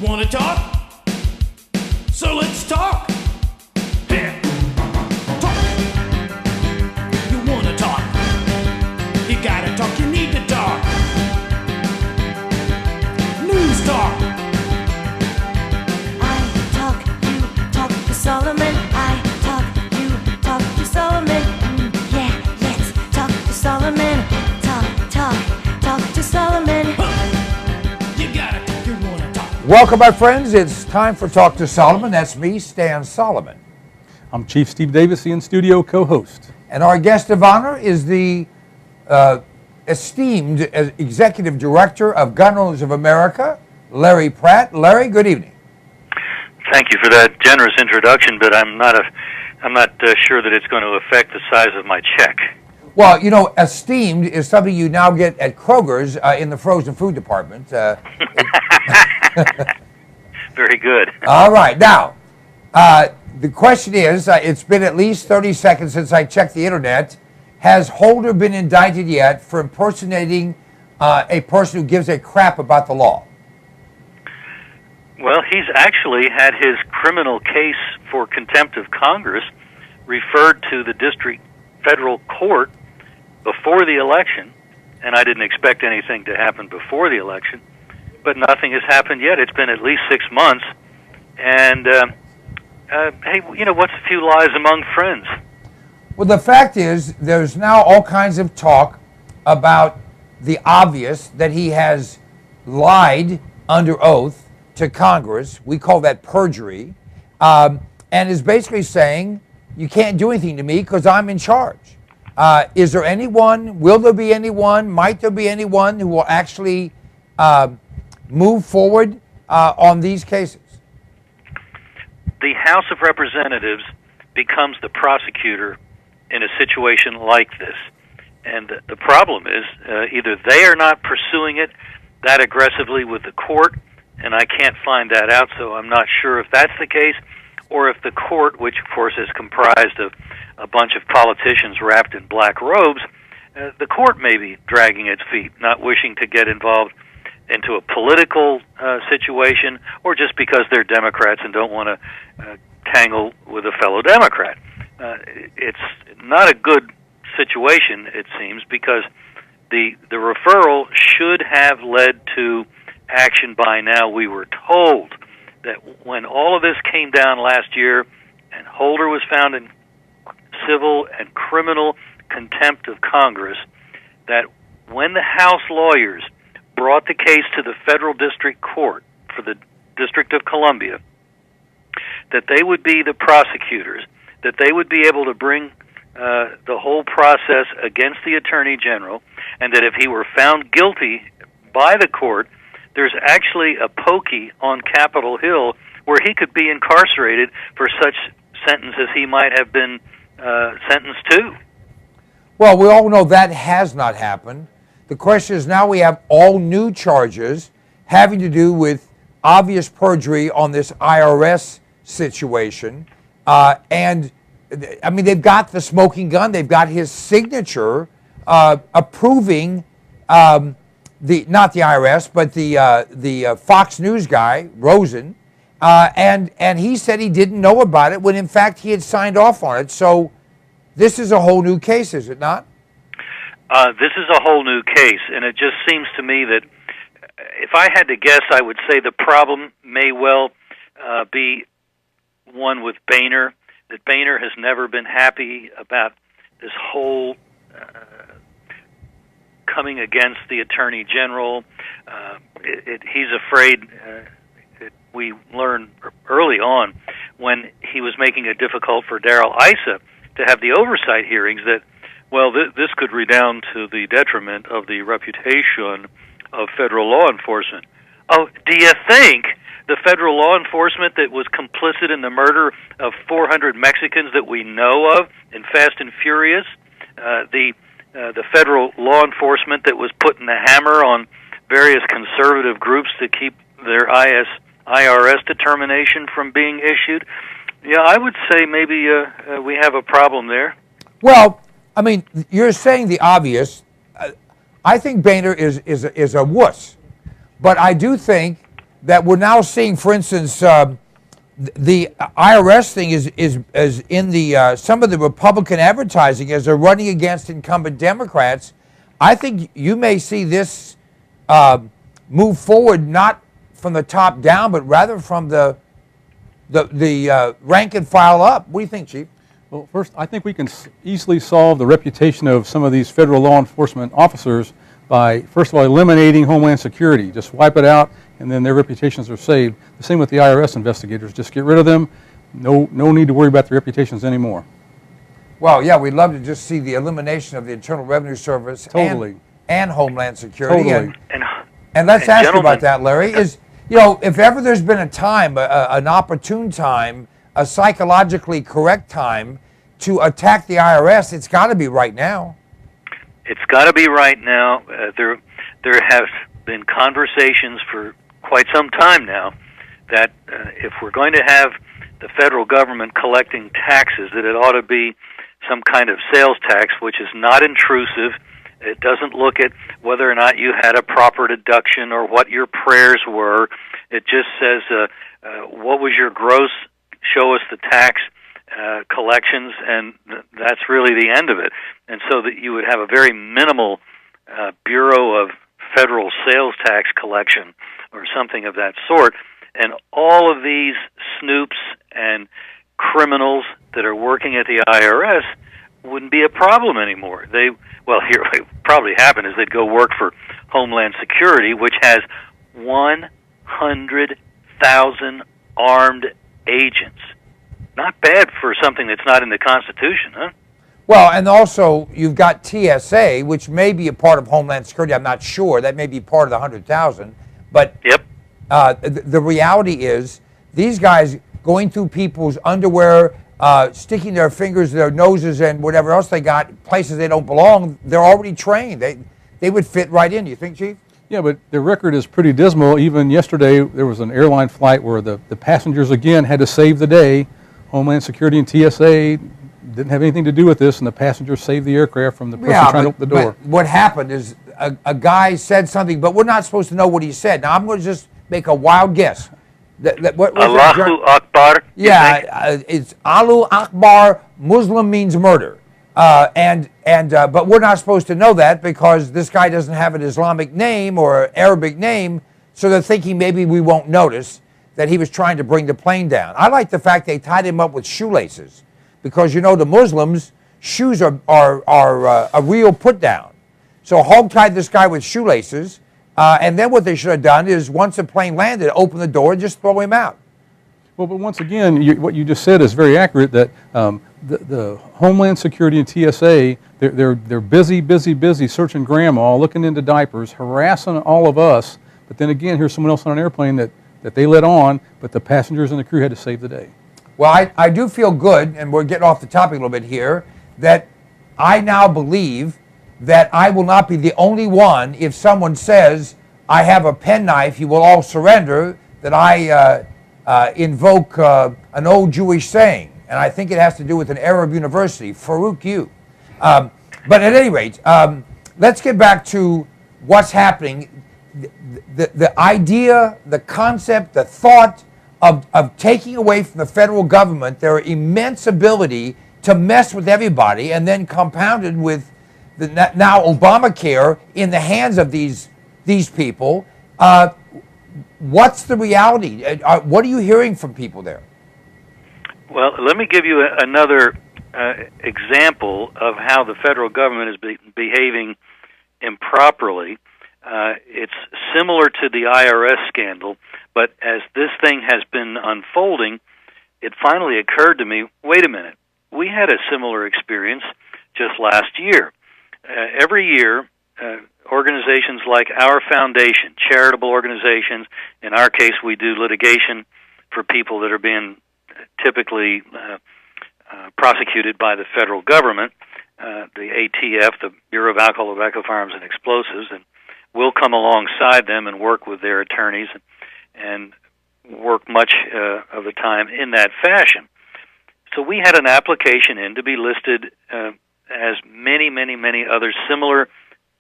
want to talk? So let's talk. Yeah. Talk. You want to talk? You gotta talk, you need to talk. News talk. I talk, you talk to Solomon. I talk, you talk to Solomon. Yeah, let's talk to Solomon. Talk to Solomon. You gotta talk, you wanna talk. Welcome, my friends. It's time for Talk to Solomon. That's me, Stan Solomon. I'm Chief Steve Davis, the in-studio co-host. And our guest of honor is the esteemed Executive Director of Gun Owners of America, Larry Pratt. Larry, good evening. Thank you for that generous introduction, but I'm not sure that it's going to affect the size of my check. Well, you know, esteemed is something you now get at Kroger's in the frozen food department. Very good. All right. Now, the question is, it's been at least 30 seconds since I checked the internet. Has Holder been indicted yet for impersonating a person who gives a crap about the law? Well, he's actually had his criminal case for contempt of Congress referred to the district federal court before the election, and I didn't expect anything to happen before the election, but nothing has happened yet. It's been at least 6 months, and hey, you know, what's a few lies among friends? Well, the fact is, there's now all kinds of talk about the obvious that he has lied under oath to Congress. We call that perjury, and is basically saying, you can't do anything to me because I'm in charge. Is there anyone, will there be anyone, might there be anyone who will actually move forward on these cases? The House of Representatives becomes the prosecutor in a situation like this. And the problem is either they are not pursuing it that aggressively with the court, and I can't find that out, so I'm not sure if that's the case, or if the court, which of course is comprised of a bunch of politicians wrapped in black robes, the court may be dragging its feet, not wishing to get involved into a political situation, or just because they're Democrats and don't want to tangle with a fellow Democrat. It's not a good situation, it seems, because the referral should have led to action by now. We were told that when all of this came down last year and Holder was found in civil and criminal contempt of Congress, that when the House lawyers brought the case to the federal district court for the District of Columbia, that they would be the prosecutors, that they would be able to bring the whole process against the Attorney General, and that if he were found guilty by the court, there's actually a pokey on Capitol Hill where he could be incarcerated for such sentence as he might have been sentenced to. Well, we all know that has not happened. The question is now we have all new charges having to do with obvious perjury on this IRS situation. And, I mean, they've got the smoking gun. They've got his signature approving not the IRS, but the Fox News guy, Rosen. And he said he didn't know about it when, in fact, he had signed off on it. So this is a whole new case, is it not? This is a whole new case, and it just seems to me that if I had to guess, I would say the problem may well be one with Boehner, that Boehner has never been happy about this whole coming against the Attorney General. He's afraid, we learned early on when he was making it difficult for Darrell Issa to have the oversight hearings that, well, this could redound to the detriment of the reputation of federal law enforcement. Oh, do you think the federal law enforcement that was complicit in the murder of 400 Mexicans that we know of in Fast and Furious, the federal law enforcement that was putting the hammer on various conservative groups to keep their IRS determination from being issued? Yeah, I would say maybe we have a problem there. Well, I mean, you're saying the obvious. I think Boehner is a wuss, but I do think that we're now seeing, for instance, the IRS thing is in the some of the Republican advertising as they're running against incumbent Democrats. I think you may see this move forward not from the top down, but rather from the rank and file up. What do you think, Chief? Well, first, I think we can easily solve the reputation of some of these federal law enforcement officers by, first of all, eliminating Homeland Security. Just wipe it out, and then their reputations are saved. The same with the IRS investigators. Just get rid of them. No need to worry about their reputations anymore. Well, yeah, we'd love to just see the elimination of the Internal Revenue Service and Homeland Security. Totally. And let's ask you about that, Larry. Is, if ever there's been a time, an opportune time, a psychologically correct time to attack the IRS, it's got to be right now. It's got to be right now. There have been conversations for quite some time now that if we're going to have the federal government collecting taxes, that it ought to be some kind of sales tax, which is not intrusive. It doesn't look at whether or not you had a proper deduction or what your prayers were. It just says, what was your gross? Show us the tax collections, and that's really the end of it. And so that you would have a very minimal Bureau of Federal Sales Tax Collection or something of that sort. And all of these snoops and criminals that are working at the IRS wouldn't be a problem anymore. Here what would probably happen is they'd go work for Homeland Security, which has 100,000 armed agents. Not bad for something that's not in the Constitution, huh? Well, and also you've got TSA, which may be a part of Homeland Security. I'm not sure. That may be part of the 100,000. But yep. The reality is these guys going through people's underwear, sticking their fingers, their noses, and whatever else they got, places they don't belong, they're already trained. They would fit right in. You think, Chief? Yeah, but the record is pretty dismal. Even yesterday, there was an airline flight where the passengers, again, had to save the day. Homeland Security and TSA didn't have anything to do with this, and the passengers saved the aircraft from the person trying to open the door. But what happened is a guy said something, but we're not supposed to know what he said. Now, I'm going to just make a wild guess. Allahu Akbar? Yeah, it's Allahu Akbar, Muslim means murder. But we're not supposed to know that because this guy doesn't have an Islamic name or Arabic name, so they're thinking maybe we won't notice that he was trying to bring the plane down. I like the fact they tied him up with shoelaces because, the Muslims, shoes are a real put down. So hog tied this guy with shoelaces, and then what they should have done is once the plane landed, open the door and just throw him out. Well, but once again, what you just said is very accurate, that the Homeland Security and TSA, they're busy searching grandma, looking into diapers, harassing all of us, but then again, here's someone else on an airplane that they let on, but the passengers and the crew had to save the day. Well, I do feel good, and we're getting off the topic a little bit here, that I now believe that I will not be the only one if someone says, I have a penknife, you will all surrender, that I invoke an old Jewish saying. And I think it has to do with an Arab university, Farouk you. But at any rate, let's get back to what's happening. The idea, the concept, the thought of taking away from the federal government their immense ability to mess with everybody, and then compounded with the now Obamacare in the hands of these people. What's the reality? What are you hearing from people there? Well, let me give you another example of how the federal government is behaving improperly. It's similar to the IRS scandal, but as this thing has been unfolding, it finally occurred to me, wait a minute, we had a similar experience just last year. Every year, organizations like our foundation, charitable organizations, in our case we do litigation for people that are being typically prosecuted by the federal government, the ATF, the Bureau of Alcohol, Tobacco, Firearms, and Explosives, and we'll come alongside them and work with their attorneys and work much of the time in that fashion. So we had an application in to be listed as many other similar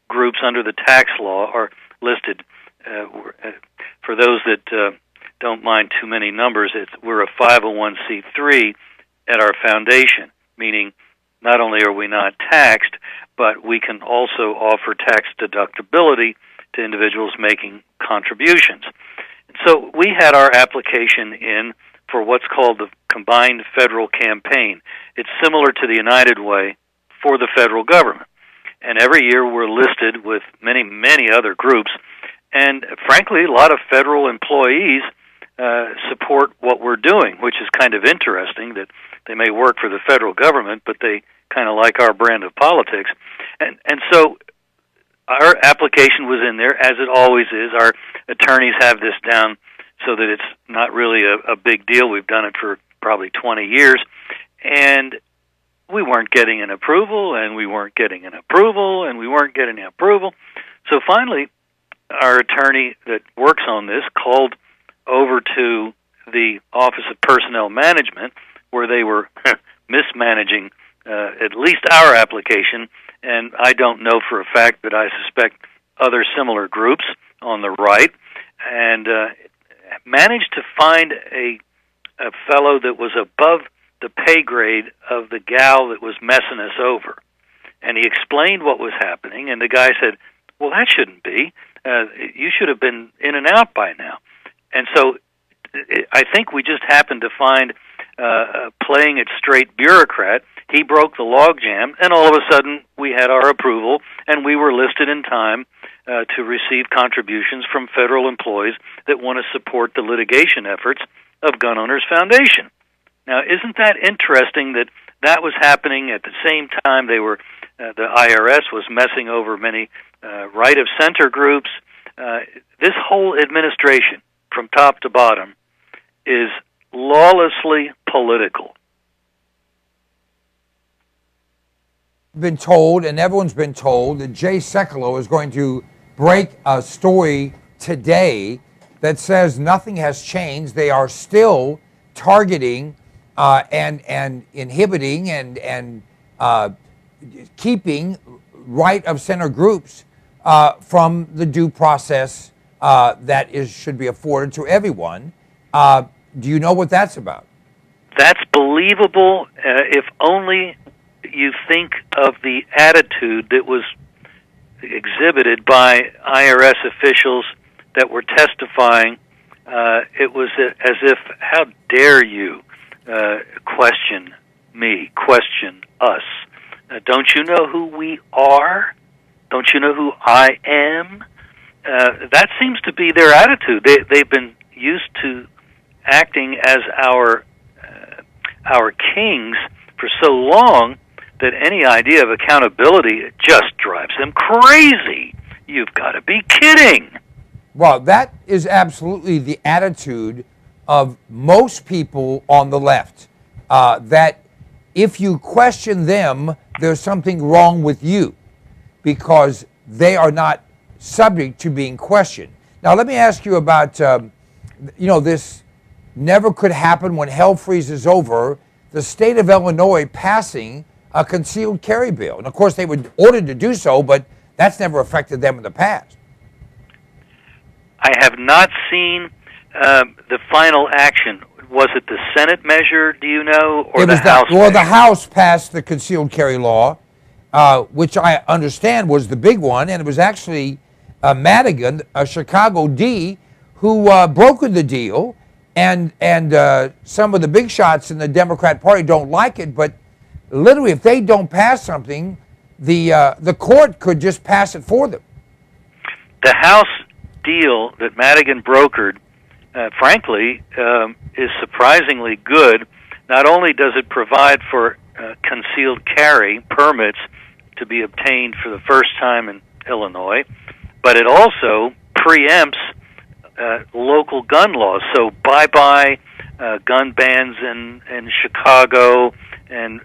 groups under the tax law are listed for those that don't mind too many numbers, we're a 501c3 at our foundation, meaning not only are we not taxed, but we can also offer tax deductibility to individuals making contributions. So we had our application in for what's called the Combined Federal Campaign. It's similar to the United Way for the federal government. And every year we're listed with many, many other groups. And frankly, a lot of federal employees support what we're doing, which is kind of interesting that they may work for the federal government, but they kind of like our brand of politics. And so our application was in there, as it always is. Our attorneys have this down so that it's not really a big deal. We've done it for probably 20 years. And we weren't getting an approval, and we weren't getting an approval, and we weren't getting an approval. So finally, our attorney that works on this called over to the Office of Personnel Management, where they were mismanaging at least our application, and I don't know for a fact, but I suspect other similar groups on the right, and managed to find a fellow that was above the pay grade of the gal that was messing us over. And he explained what was happening, and the guy said, well, that shouldn't be. You should have been in and out by now. And so I think we just happened to find playing it straight bureaucrat. He broke the logjam, and all of a sudden we had our approval, and we were listed in time to receive contributions from federal employees that want to support the litigation efforts of Gun Owners Foundation. Now, isn't that interesting that that was happening at the same time they were the IRS was messing over many right-of-center groups? This whole administration, from top to bottom, is lawlessly political. Been told, and everyone's been told, that Jay Sekulow is going to break a story today that says nothing has changed. They are still targeting and inhibiting and keeping right-of-center groups from the due process that should be afforded to everyone. Do you know what that's about? That's believable if only you think of the attitude that was exhibited by IRS officials that were testifying. It was as if, how dare you question me, question us? Don't you know who we are? Don't you know who I am? That seems to be their attitude. They've been used to acting as our kings for so long that any idea of accountability just drives them crazy. You've got to be kidding. Well, that is absolutely the attitude of most people on the left, that if you question them, there's something wrong with you because they are not subject to being questioned. Now, let me ask you about, this never could happen when hell freezes over, the state of Illinois passing a concealed carry bill. And, of course, they were ordered to do so, but that's never affected them in the past. I have not seen the final action. Was it the Senate measure, do you know, or the House measure? Well, the House passed the concealed carry law, which I understand was the big one, and it was actually Madigan, a Chicago D, who brokered the deal, and some of the big shots in the Democrat Party don't like it, but literally if they don't pass something, the court could just pass it for them. The House deal that Madigan brokered, frankly, is surprisingly good. Not only does it provide for concealed carry permits to be obtained for the first time in Illinois, but it also preempts local gun laws. So bye-bye gun bans in Chicago and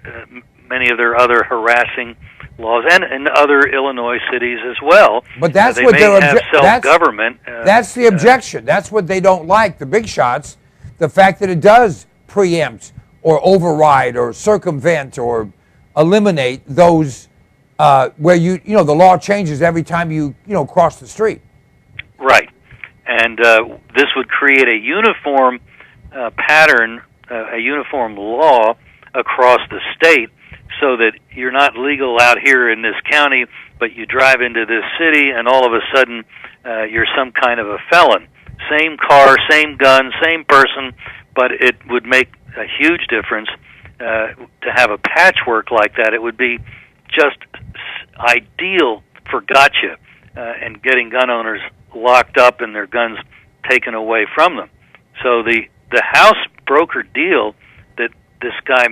many of their other harassing laws, and other Illinois cities as well. But that's they what may they're have self-government. That's the objection. That's what they don't like, the big shots, the fact that it does preempt or override or circumvent or eliminate those where the law changes every time you cross the street. Right. And this would create a uniform pattern, a uniform law across the state, so that you're not legal out here in this county, but you drive into this city and all of a sudden you're some kind of a felon. Same car, same gun, same person, but it would make a huge difference to have a patchwork like that. It would be just ideal for gotcha and getting gun owners locked up and their guns taken away from them. So the House brokered deal that this guy,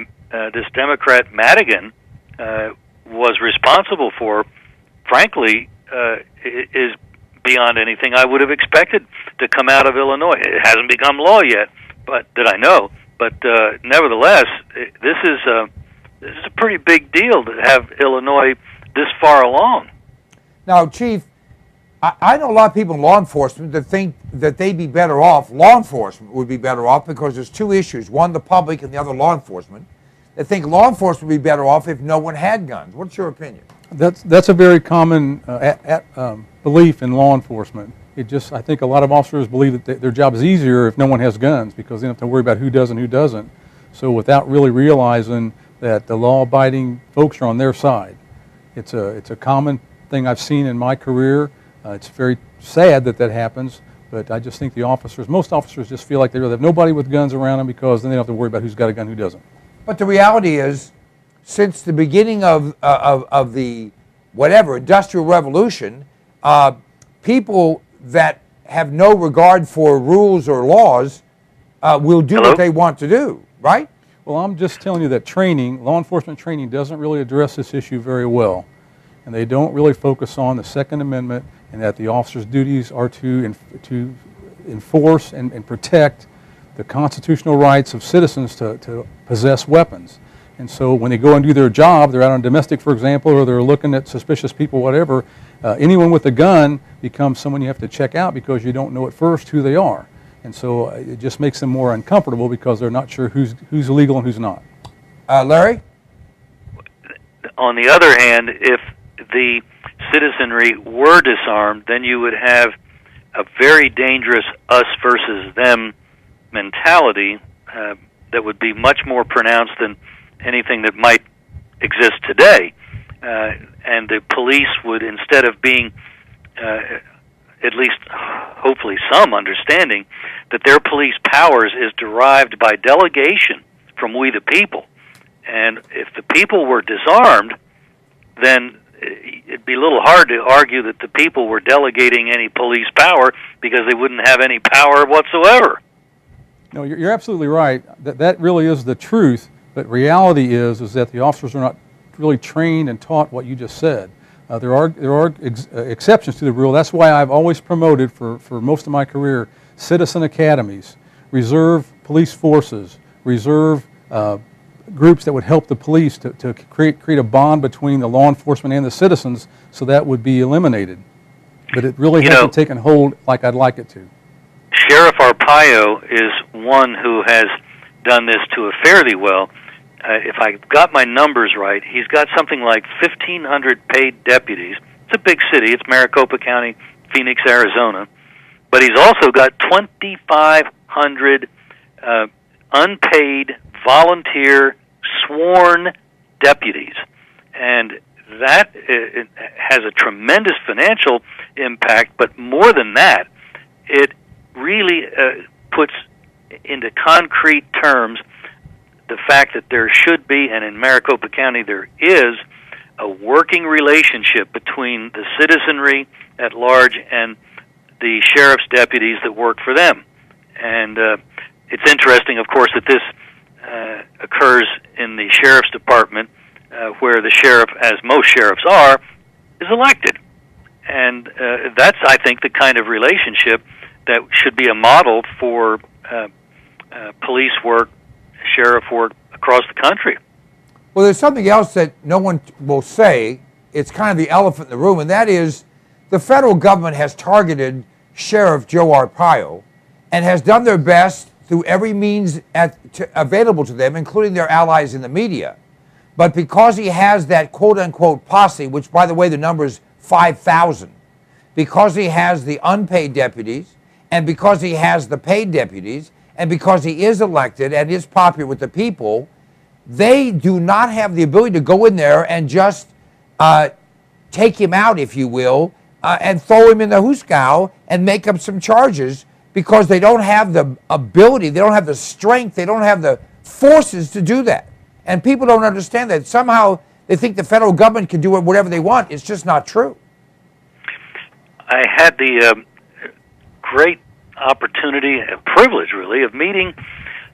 this Democrat Madigan, was responsible for, frankly, is beyond anything I would have expected to come out of Illinois. It hasn't become law yet, but that I know. But nevertheless, this is a pretty big deal to have Illinois this far along. Now, Chief, I know a lot of people in law enforcement that think that they'd be better off, law enforcement would be better off, because there's two issues, one the public and the other law enforcement. They think law enforcement would be better off if no one had guns. What's your opinion? That's a very common belief in law enforcement. I think a lot of officers believe that their job is easier if no one has guns, because they don't have to worry about who does and who doesn't. So without really realizing that the law-abiding folks are on their side. It's a common thing I've seen in my career. It's very sad that happens, but I just think most officers just feel like they really have nobody with guns around them, because then they don't have to worry about who's got a gun, who doesn't. But the reality is, since the beginning of the Industrial Revolution, people that have no regard for rules or laws will do what they want to do, right? Well, I'm just telling you that law enforcement training doesn't really address this issue very well. And they don't really focus on the Second Amendment, and that the officer's duties are to enforce and protect the constitutional rights of citizens to possess weapons. And so when they go and do their job, they're out on domestic, for example, or they're looking at suspicious people, whatever, anyone with a gun becomes someone you have to check out, because you don't know at first who they are. And so it just makes them more uncomfortable, because they're not sure who's legal and who's not. Larry? On the other hand, if the citizenry were disarmed, then you would have a very dangerous us versus them mentality that would be much more pronounced than anything that might exist today. And the police would, instead of being at least hopefully some understanding that their police powers is derived by delegation from we the people. And if the people were disarmed, then it'd be a little hard to argue that the people were delegating any police power, because they wouldn't have any power whatsoever. No, you're absolutely right. That really is the truth. But reality is that the officers are not really trained and taught what you just said. There are exceptions to the rule. That's why I've always promoted for most of my career citizen academies, reserve police forces, reserve groups that would help the police to create a bond between the law enforcement and the citizens, so that would be eliminated. But it really hasn't taken hold like I'd like it to. Sheriff Arpaio is one who has done this to a fairly well. If I got my numbers right, he's got something like 1,500 paid deputies. It's a big city. It's Maricopa County, Phoenix, Arizona. But he's also got 2,500 unpaid, volunteer, sworn deputies. And that has a tremendous financial impact, but more than that, it really puts into concrete terms the fact that there should be, and in Maricopa County there is, a working relationship between the citizenry at large and the sheriff's deputies that work for them. And it's interesting, of course, that this occurs in the sheriff's department, where the sheriff, as most sheriffs are, is elected. And that's, I think, the kind of relationship that should be a model for police work, sheriff work across the country. Well, there's something else that no one will say. It's kind of the elephant in the room, and that is the federal government has targeted Sheriff Joe Arpaio and has done their best through every means available to them, including their allies in the media. But because he has that quote-unquote posse, which, by the way, the number is 5,000, because he has the unpaid deputies and because he has the paid deputies, and because he is elected and is popular with the people, they do not have the ability to go in there and just take him out, if you will, and throw him in the hoosegow and make up some charges, because they don't have the ability, they don't have the strength, they don't have the forces to do that. And people don't understand that. Somehow they think the federal government can do whatever they want. It's just not true. I had the great opportunity, a privilege really, of meeting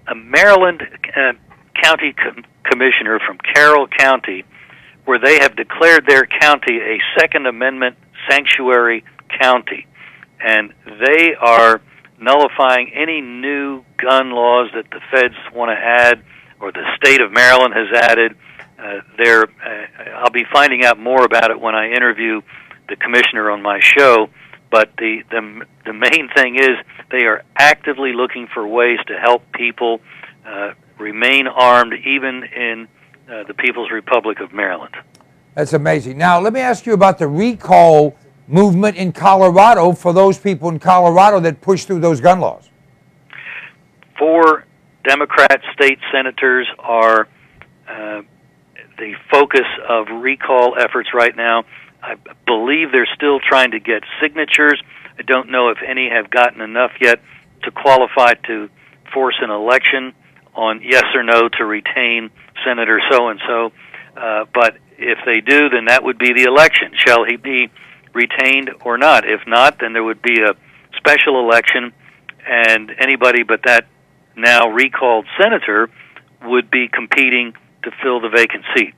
a Maryland county commissioner from Carroll County, where they have declared their county a Second Amendment sanctuary county. And they are nullifying any new gun laws that the feds want to add or the state of Maryland has added. I'll be finding out more about it when I interview the commissioner on my show. But the main thing is they are actively looking for ways to help people remain armed, even in the People's Republic of Maryland. That's amazing. Now, let me ask you about the recall movement in Colorado for those people in Colorado that push through those gun laws. 4 Democrat state senators are the focus of recall efforts right now. I believe they're still trying to get signatures. I don't know if any have gotten enough yet to qualify to force an election on yes or no to retain Senator so-and-so. But if they do, then that would be the election. Shall he be retained or not? If not, then there would be a special election, and anybody but that now recalled senator would be competing to fill the vacant seat.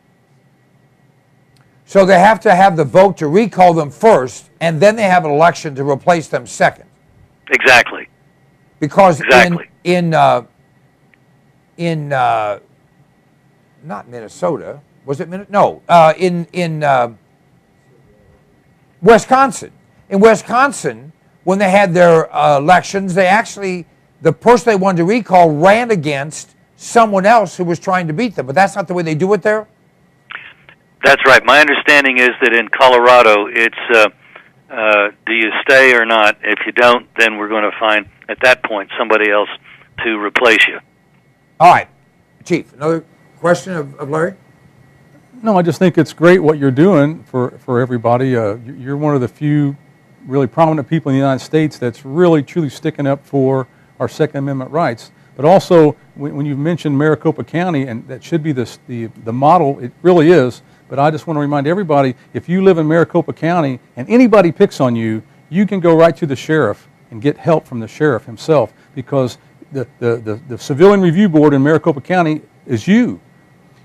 So they have to have the vote to recall them first, and then they have an election to replace them second. Exactly. Because exactly. in not Minnesota, was it Minnesota? No, in Wisconsin. In Wisconsin, when they had their elections, they actually, the person they wanted to recall ran against someone else who was trying to beat them. But that's not the way they do it there? That's right. My understanding is that in Colorado, it's do you stay or not? If you don't, then we're going to find, at that point, somebody else to replace you. All right. Chief, another question of Larry? No, I just think it's great what you're doing for everybody. You're one of the few really prominent people in the United States that's really, truly sticking up for our Second Amendment rights. But also, when you mentioned Maricopa County, and that should be the model, it really is. But I just want to remind everybody, if you live in Maricopa County and anybody picks on you, you can go right to the sheriff and get help from the sheriff himself, because the Civilian Review Board in Maricopa County is you.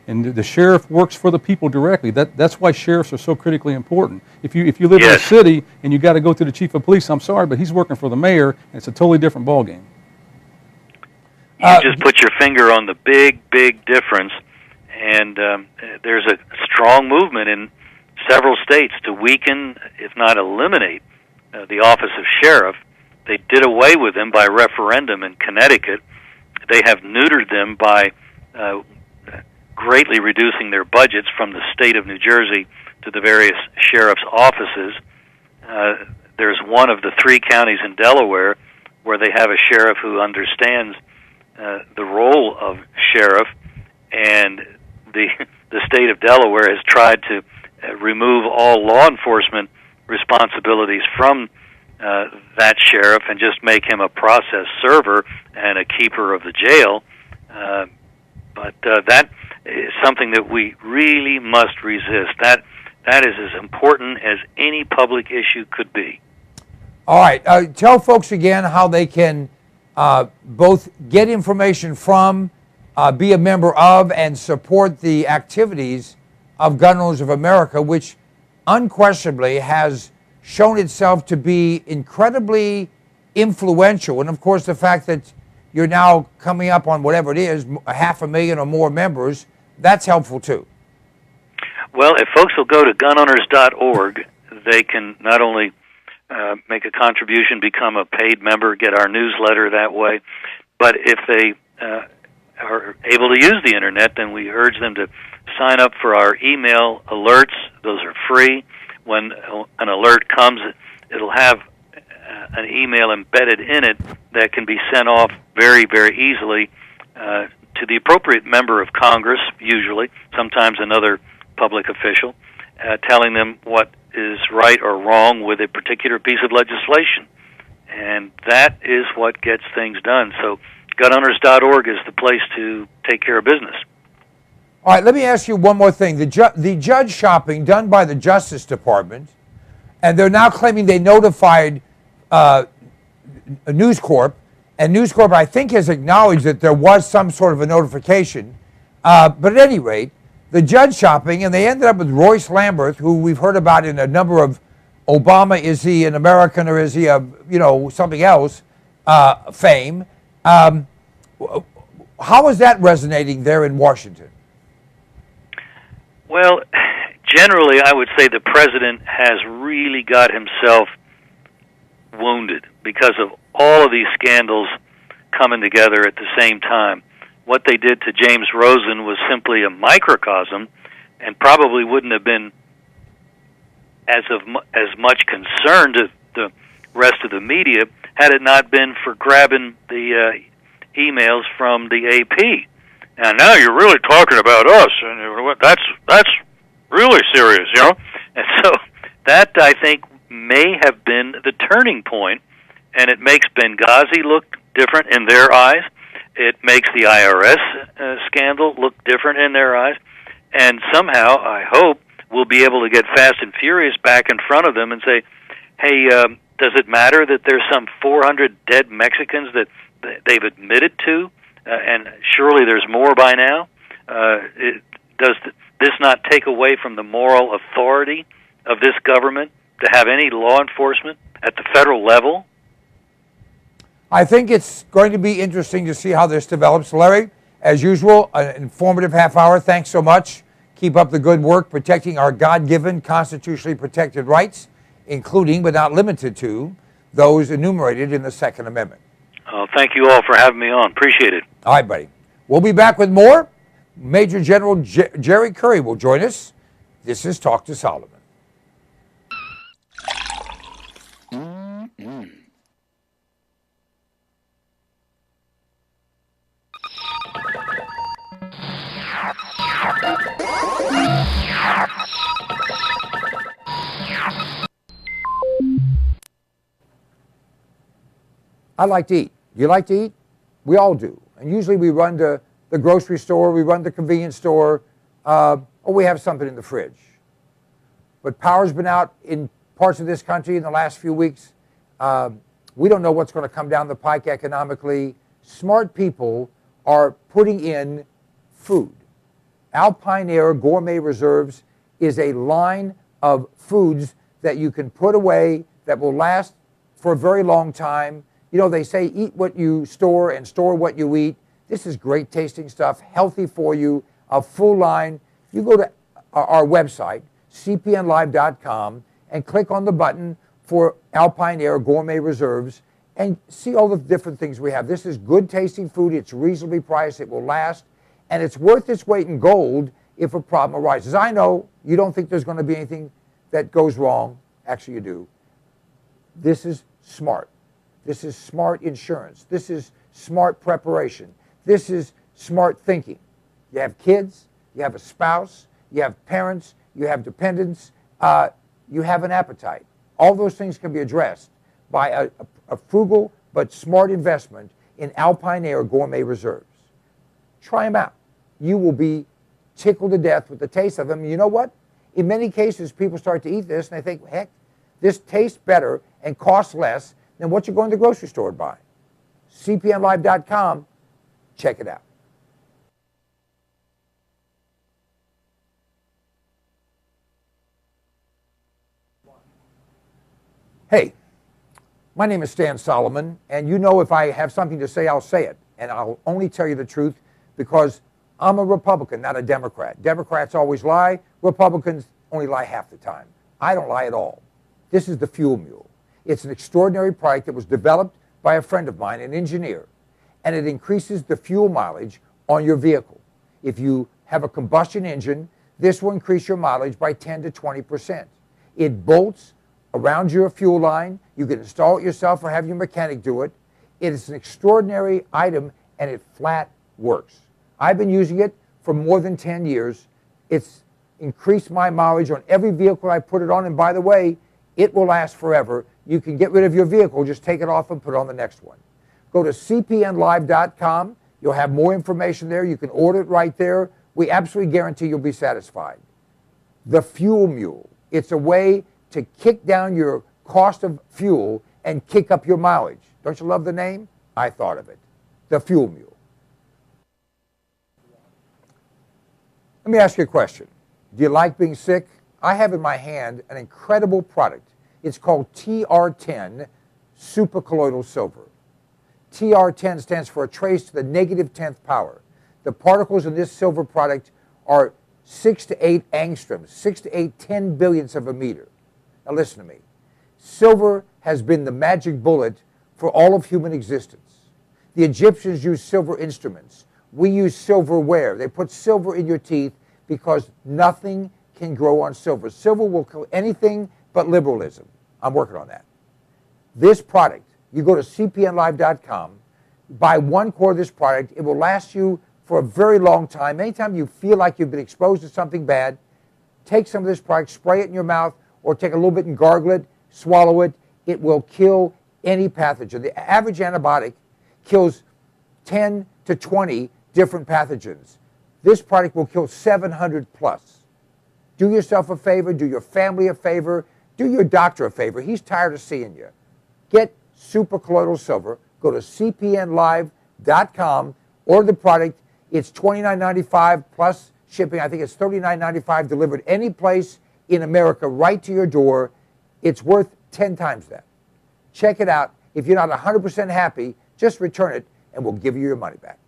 And the sheriff works for the people directly. That's why sheriffs are so critically important. If you live in a city and you got to go to the chief of police, I'm sorry, but he's working for the mayor, and it's a totally different ballgame. You just put your finger on the big difference. And there's a strong movement in several states to weaken, if not eliminate, the office of sheriff. They did away with them by referendum in Connecticut. They have neutered them by greatly reducing their budgets from the state of New Jersey to the various sheriff's offices. There's one of the 3 counties in Delaware where they have a sheriff who understands the role of sheriff, and the state of Delaware has tried to remove all law enforcement responsibilities from that sheriff and just make him a process server and a keeper of the jail. But that is something that we really must resist. That is as important as any public issue could be. All right. Tell folks again how they can both get information from, be a member of, and support the activities of Gun Owners of America, which unquestionably has shown itself to be incredibly influential. And, of course, the fact that you're now coming up on whatever it is, 500,000 or more members, that's helpful too. Well, if folks will go to gunowners.org, they can not only make a contribution, become a paid member, get our newsletter that way, but if they are able to use the internet, then we urge them to sign up for our email alerts. Those are free. When an alert comes, it'll have an email embedded in it that can be sent off very, very easily to the appropriate member of Congress, usually, sometimes another public official, telling them what is right or wrong with a particular piece of legislation. And that is what gets things done. So gunowners.org is the place to take care of business. All right, let me ask you one more thing. The judge shopping done by the Justice Department, and they're now claiming they notified News Corp, and News Corp, I think, has acknowledged that there was some sort of a notification. But at any rate, the judge shopping, and they ended up with Royce Lamberth, who we've heard about in a number of Obama, is he an American or is he a, something else, fame. How is that resonating there in Washington? Well, generally, I would say the president has really got himself wounded because of all of these scandals coming together at the same time. What they did to James Rosen was simply a microcosm and probably wouldn't have been as much concern to the rest of the media had it not been for grabbing the emails from the AP. And now you're really talking about us, and that's really serious, And so that, I think, may have been the turning point, and it makes Benghazi look different in their eyes. It makes the IRS scandal look different in their eyes. And somehow, I hope, we'll be able to get Fast and Furious back in front of them and say, hey, does it matter that there's some 400 dead Mexicans that they've admitted to? And surely there's more by now. Does this not take away from the moral authority of this government to have any law enforcement at the federal level? I think it's going to be interesting to see how this develops. Larry, as usual, an informative half hour. Thanks so much. Keep up the good work protecting our God-given, constitutionally protected rights, including but not limited to those enumerated in the Second Amendment. Thank you all for having me on. Appreciate it. All right, buddy. We'll be back with more. Major General Jerry Curry will join us. This is Talk to Solomon. I like to eat. Do you like to eat? We all do. And usually we run to the grocery store, we run to the convenience store, or we have something in the fridge. But power's been out in parts of this country in the last few weeks. We don't know what's going to come down the pike economically. Smart people are putting in food. Alpine Air Gourmet Reserves is a line of foods that you can put away that will last for a very long time. They say eat what you store and store what you eat. This is great tasting stuff, healthy for you, a full line. You go to our website, cpnlive.com, and click on the button for Alpine Air Gourmet Reserves and see all the different things we have. This is good tasting food. It's reasonably priced. It will last. And it's worth its weight in gold if a problem arises. I know you don't think there's going to be anything that goes wrong. Actually, you do. This is smart. This is smart insurance. This is smart preparation. This is smart thinking. You have kids, you have a spouse, you have parents, you have dependents, you have an appetite. All those things can be addressed by a frugal but smart investment in Alpine Air Gourmet Reserves. Try them out. You will be tickled to death with the taste of them. You know what? In many cases, people start to eat this and they think, heck, this tastes better and costs less than what you're going to the grocery store to buy. cpnlive.com. Check it out. Hey, my name is Stan Solomon, and you know if I have something to say, I'll say it. And I'll only tell you the truth because I'm a Republican, not a Democrat. Democrats always lie. Republicans only lie half the time. I don't lie at all. This is the Fuel Mule. It's an extraordinary product that was developed by a friend of mine, an engineer, and it increases the fuel mileage on your vehicle. If you have a combustion engine, this will increase your mileage by 10 to 20%. It bolts around your fuel line. You can install it yourself or have your mechanic do it. It is an extraordinary item, and it flat works. I've been using it for more than 10 years. It's increased my mileage on every vehicle I put it on, and by the way, it will last forever. You can get rid of your vehicle, just take it off and put it on the next one. Go to cpnlive.com. You'll have more information there. You can order it right there. We absolutely guarantee you'll be satisfied. The Fuel Mule. It's a way to kick down your cost of fuel and kick up your mileage. Don't you love the name? I thought of it. The Fuel Mule. Let me ask you a question. Do you like being sick? I have in my hand an incredible product. It's called TR10 supercolloidal silver. TR10 stands for a trace to the negative 10th power. The particles in this silver product are 6 to 8 angstroms, 6 to 8 10 billionths of a meter. Now listen to me. Silver has been the magic bullet for all of human existence. The Egyptians used silver instruments. We use silverware. They put silver in your teeth because nothing can grow on silver. Silver will kill anything but liberalism. I'm working on that. This product, you go to cpnlive.com, buy 1 quart of this product. It will last you for a very long time. Anytime you feel like you've been exposed to something bad, take some of this product, spray it in your mouth, or take a little bit and gargle it, swallow it. It will kill any pathogen. The average antibiotic kills 10 to 20 different pathogens. This product will kill 700 plus. Do yourself a favor, do your family a favor, do your doctor a favor. He's tired of seeing you. Get supercolloidal silver. Go to cpnlive.com, order the product. It's $29.95 plus shipping. I think it's $39.95 delivered any place in America right to your door. It's worth 10 times that. Check it out. If you're not 100% happy, just return it and we'll give you your money back.